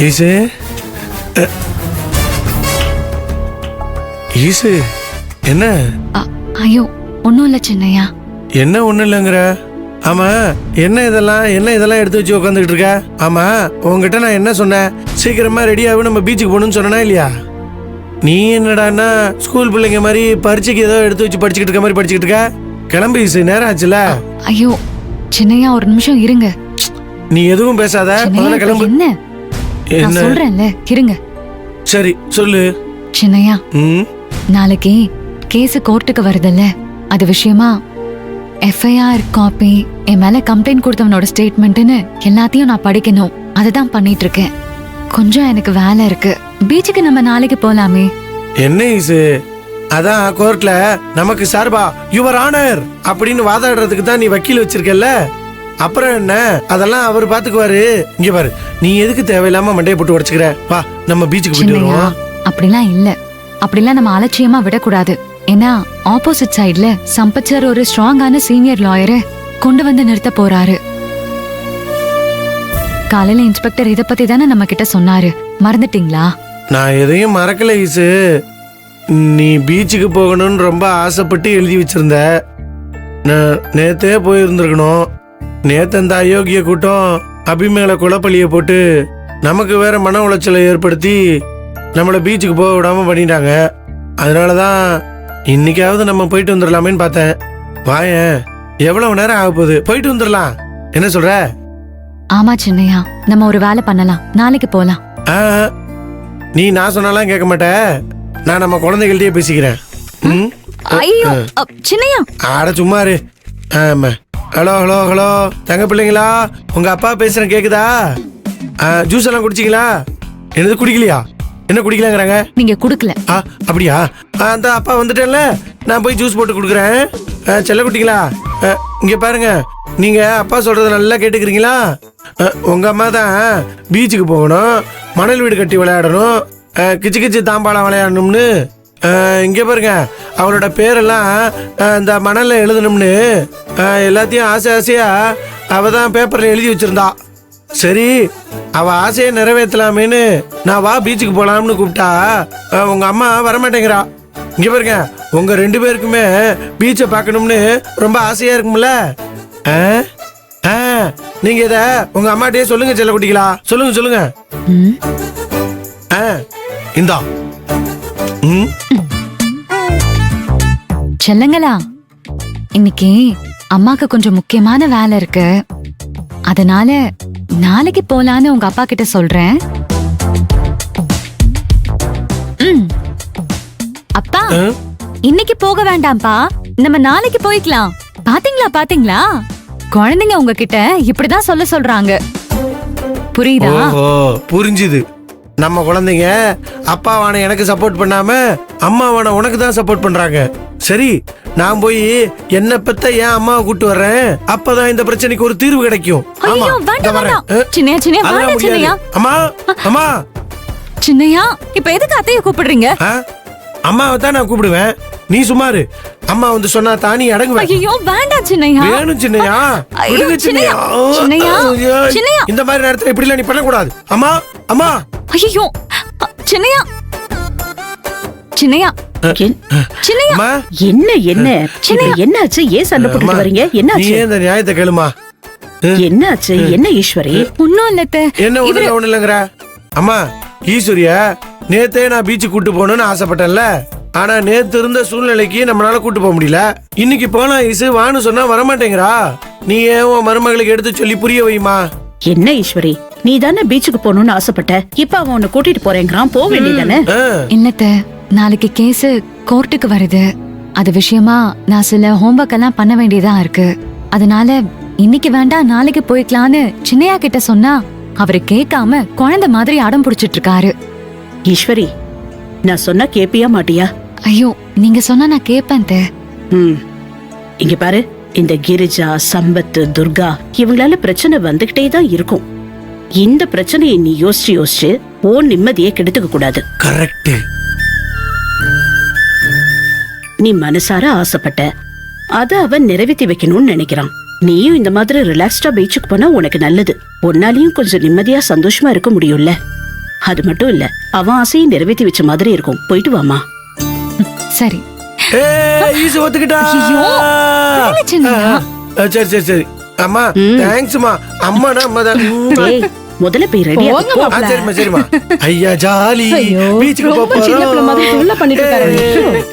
ஈசு ஈசு என்ன? ஐயோ ஒன்னும் இல்ல சின்னையா. என்ன ஒண்ணும் இல்லைங்கிற? ஆமா என்ன இதெல்லாம் எடுத்து வச்சு உட்காந்துக்கிட்டு இருக்க? ஆமா உங்ககிட்ட நான் என்ன சொன்னேன்? சீக்கிரமா ரெடியாகும் நம்ம பீச்சுக்கு போகணும்னு சொன்னா இல்லையா? நீ என்னடான்னா ஸ்கூல் பிள்ளைங்க மாதிரி பரீட்சைக்கு ஏதோ எடுத்து வச்சு படிச்சுக்கிட்டு இருக்க மாதிரி படிச்சுக்கிட்டு இருக்க. கிளம்பி நேரம் ஆச்சுல. ஐயோ சின்னையா ஒரு நிமிஷம் இருங்க. நீ எதுவும் பேசாத, முதல்ல கிளம்பு. என்ன சொல்றேன்ல இருங்க. சரி சொல்லு சின்னையா. நாளைக்கு கேஸ் கோர்ட்டுக்கு வருதுல்ல, அது விஷயமா FIR காப்பி, என் மேல கம்ப்ளைண்ட் கொடுத்தவனோட ஸ்டேட்மெண்ட்னு எல்லாத்தையும் நான் படிக்கணும். அதுதான் பண்ணிட்டு இருக்கேன். கொஞ்சம் எனக்கு வேலை இருக்கு. பீச்சுக்கு நம்ம நாளைக்கு போலாமே? என்ன ஈசு, அதான் கோர்ட்ல நமக்கு சார்பா யுவர் ஆனர் அப்படின்னு வாதாடுறதுக்கு தான் நீ வக்கீல் வச்சிருக்கல. அப்புறம் என்ன, அதெல்லாம் அவர் பாத்துக்குவாரு. இங்க பாரு, நீ எதுக்கு தேவையில்லாம மண்டையை போட்டு உடைச்சுக்கிற? வா நம்ம பீச்சுக்கு போயிட்டு வருவோம். அப்படிலாம் இல்ல, அப்படிலாம் நம்ம அலட்சியமா விடக்கூடாது. ஏன்னா ஆப்போசிட் சைடுல சம்பத் சார் ஒரு ஸ்ட்ராங்கான சீனியர் லாயரை கொண்டு வந்து நிறுத்த போறாரு. காலையில இன்ஸ்பெக்டர் இத பத்தி தானே நம்ம கிட்ட சொன்னாரு, மறந்துட்டீங்களா? நான் எதையும் மறக்கல ஈசு. நீ பீச்சுக்கு போகணும்னு ரொம்ப ஆசைப்பட்டு எழுதி வச்சிருந்த. நேத்தே போயிருந்திருக்கணும். நேத்து அந்த அயோக்கிய கூட்டம் அபிமேல குலப்பள்ளியை போட்டு நமக்கு வேற மன உளைச்சலை ஏற்படுத்தி நம்மளை பீச்சுக்கு போக விடாம பண்ணிட்டாங்க. அதனாலதான் இன்னைக்காவது நம்ம போயிட்டு வந்துடலாமேன்னு பார்த்தேன். வாயேன், எவ்வளவு நேரம் ஆக போகுது, போயிட்டு வந்துடலாம். என்ன சொல்ற? ஆமா சின்னையா, நம்ம ஒரு வேலை பண்ணலாம், நாளைக்கு போலாம். நீ நான் சொன்னாலாம் கேட்க மாட்ட. நான் நம்ம குழந்தைகள்டே பேசிக்கிறேன். ஐயோ சின்னையா. ஆட சும்மா இரு. ஆமா. ஹலோ ஹலோ ஹலோ தங்க பிள்ளைங்களா, உங்க அப்பா பேசுறேன் கேக்குதா? ஜூஸ் எல்லாம் குடிச்சிங்களா? என்னது குடிக்கலையா? என்ன குடிக்கலாங்கிறாங்க? நீங்க குடுக்கல. அப்படியா? அந்த அப்பா வந்துட்டேன்ல, நான் போய் ஜூஸ் போட்டு குடுக்குறேன். செல்ல குட்டிங்களா, இங்க பாருங்க. நீங்க அப்பா சொல்றத நல்லா கேட்டுக்கிறீங்களா? உங்க அம்மா தான் பீச்சுக்கு போகணும், மணல் வீடு கட்டி விளையாடணும், கிச்சு கிச்சு தாம்பாளம் விளையாடணும்னு. இங்க பாருங்க, அவளோட பேரெல்லாம் இந்த மணல்ல எழுதணும்னு எல்லாத்தையும் ஆசை ஆசையா அவ தான் பேப்பர்ல எழுதி வச்சிருந்தா. சரி, அவ ஆசையை நிறைவேற்றலாமேன்னு நான் வா பீச்சுக்கு போலாம்னு கூப்பிட்டா உங்க அம்மா வரமாட்டேங்கிறா. இங்க பாருங்க, உங்க 2 பேருக்குமே பீச்சை பார்க்கணும்னு ரொம்ப ஆசையா இருக்கும்ல. நீங்க இத உங்க அம்மாட்டே சொல்லுங்க செல்ல குட்டிகளா, சொல்லுங்க சொல்லுங்க. இந்தா செல்லங்களா, இன்னைக்கு அம்மாக்கு கொஞ்சம் முக்கியமான வேலை இருக்கு. அதனால நாளைக்கு போலான்னு உங்க அப்பா கிட்ட சொல்றேன். அப்பா, இன்னைக்கு போக வேண்டாம்ப்பா, நம்ம நாளைக்கு போய்க்கலாம். பாத்தீங்களா, குழந்தைங்க உங்ககிட்ட இப்படிதான் சொல்றாங்க. புரியுதா? புரிஞ்சுது. நம்ம குழந்தைங்க அப்பாவான எனக்கு சப்போர்ட் பண்ணாம அம்மாவான உனக்கு தான் சப்போர்ட் பண்றாங்க. சரி, நான் போய் என்ன பத்த என் அம்மாவை கூட்டு வர்றேன். அப்பதான் இந்த பிரச்சனைக்கு ஒரு தீர்வு கிடைக்கும். சின்னையா, இப்ப எதுக்கு அத்தைய கூப்பிடுறீங்க? அம்மாவை தான் நான் கூப்பிடுவேன், நீ சும்மாரு. அம்மா வந்து சொன்னா தானி அடங்குவேன். ஐயோ வேண்டாம் சின்னையா. வேணும் சின்னையா, விடுங்க சின்னையா. இந்த மாதிரி நேரத்துல இப்படி எல்லாம் நீ பண்ணக்கூடாது. அம்மா அம்மா. ஐயோ சின்னையா, சின்னையா சின்னையா. என்னாச்சு? ஏன் சண்டை போட்டுட்டு வரீங்க? என்னாச்சு? நீ இந்த நியாயத்தை கேளுமா. என்னாச்சு? என்ன ஈஸ்வரி? ஒண்ணும் இல்ல. என்ன ஒண்ணு இல்லங்கற? அம்மா, ஈஸ்வரியா நேத்தே நான் பீச்சுக்கு கூட்டு போகணும்னு ஆசைப்பட்டேன்ல. ஆனா நேத்து இருந்த சூழ்நிலைக்கு நம்மளால கூட்டு போக முடியல. இன்னைக்கு போனா ஈசு வான்னு சொன்னா வரமாட்டேங்கிறா. நீ ஏன் உன் மருமகளுக்கு எடுத்து சொல்லி புரிய வைமா. என்ன ஈஸ்வரி, நீ தானே பீச்சுக்கு போகணும்னு ஆசைப்பட்ட, இப்ப அவன் உன்னை கூட்டிட்டு போறேங்கிறான், போக வேண்டியதானே? இல்லத்த, நாளைக்கு கேஸ் கோர்ட்டுக்கு வருது. அது விஷயமா நான் சில ஹோம்வொர்க் எல்லாம் பண்ண வேண்டியதா இருக்கு. அதனால இன்னைக்கு வேண்டாம், நாளைக்கு போய்க்கலான்னு சின்னையா கிட்ட சொன்னா அவரு கேட்காம குழந்தை மாதிரி அடம் பிடிச்சிட்டு இருக்காரு. ஈஸ்வரி, நான் சொன்னா கேப்பியா மாட்டியா? ஐயோ, நீங்க சொன்னா நான் கேப்பேன். இங்க பாரு, இந்த கிரிஜா, சம்பத், துர்கா இவங்களால பிரச்சனை வந்துகிட்டே தான் இருக்கும். இந்த பிரச்சனையை நீ யோசிச்சு ஓ நிம்மதியை கெடுத்துக்க கூடாது. கரெக்ட். நீ மனசார ஆசைப்பட்ட, அத அவன் நிறைவேற்றி வைக்கணும்னு நினைக்கிறான். நீயும் இந்த மாதிரி ரிலாக்ஸ்டா பீச்சுக்கு போனா உனக்கு நல்லது. உன்னாலையும் கொஞ்சம் நிம்மதியா சந்தோஷமா இருக்க முடியும்ல. அது மட்டும் இல்ல அவன் ஆசையை நிறைவேற்றி வச்ச மாதிரி இருக்கும். போயிட்டு வாமா. சரி. ஈசு ஒத்துக்கிட்டா. வேலை சின்னண்ணா. சரி சரி சரி அம்மா தேங்க்ஸ்மா. அம்மாடா அம்மா தான். ஏய், முதல்ல போய் ரெடி சரிம்மா சரிம்மா. ஐயா ஜாலி பீச்சுக்கு ரொம்ப சின்ன பிள்ளை மாதிரி தொல்லை பண்ணிட்டு இருக்காரு. போறோம்.